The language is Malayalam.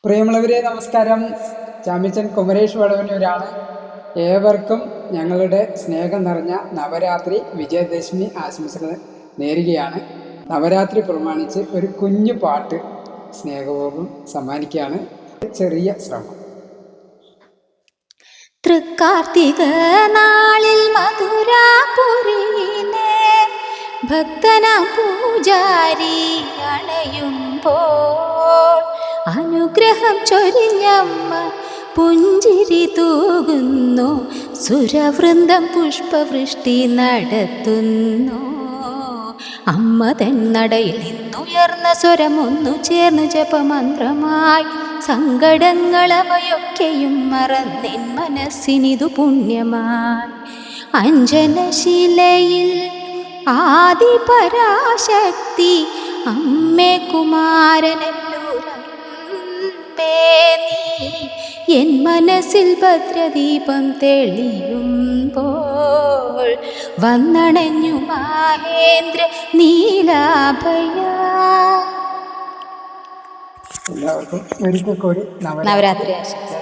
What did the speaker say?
പ്രിയമുള്ളവരെ നമസ്കാരം. ചാമ്പ്യൻ കുമരേഷ് വടവന്നൂരാണ്. ഏവർക്കും ഞങ്ങളുടെ സ്നേഹം നിറഞ്ഞ നവരാത്രി വിജയദശമി ആശംസകൾ നേരുകയാണ്. നവരാത്രി പ്രമാണിച്ച് ഒരു കുഞ്ഞു പാട്ട് സ്നേഹപൂർവ്വം സമ്മാനിക്കുകയാണ്. ചെറിയ ശ്രമം. തൃക്കാർത്തിക നാളിൽ മധുരാപുരിയിലെ ഭക്തന പൂജാരി അണയുമ്പോൾ അനുഗ്രഹം ചൊരിഞ്ഞമ്മ പുഞ്ചിരി തൂകുന്നു. സുരവൃന്ദം പുഷ്പവൃഷ്ടി നടത്തുന്നു. അമ്മ തന്നടയിൽ നിന്നുയർന്ന സ്വരമൊന്നു ചേർന്നു ജപമന്ത്രമായി സങ്കടങ്ങളവയൊക്കെയും മറന്നിൻ മനസ്സിനിതു പുണ്യമായി. അഞ്ജനശിലയിൽ ആദിപരാശക്തി അമ്മേ കുമാരനല്ലൂരമ്പേ നീ എൻ മനസ്സിൽ ഭദ്രദീപം തെളിയുമ്പോൾ വന്നണഞ്ഞു മഹേന്ദ്ര നീലാഭയ. എല്ലാവർക്കും ഒരിക്കൽ കൂടി നവരാത്രി ആശംസ.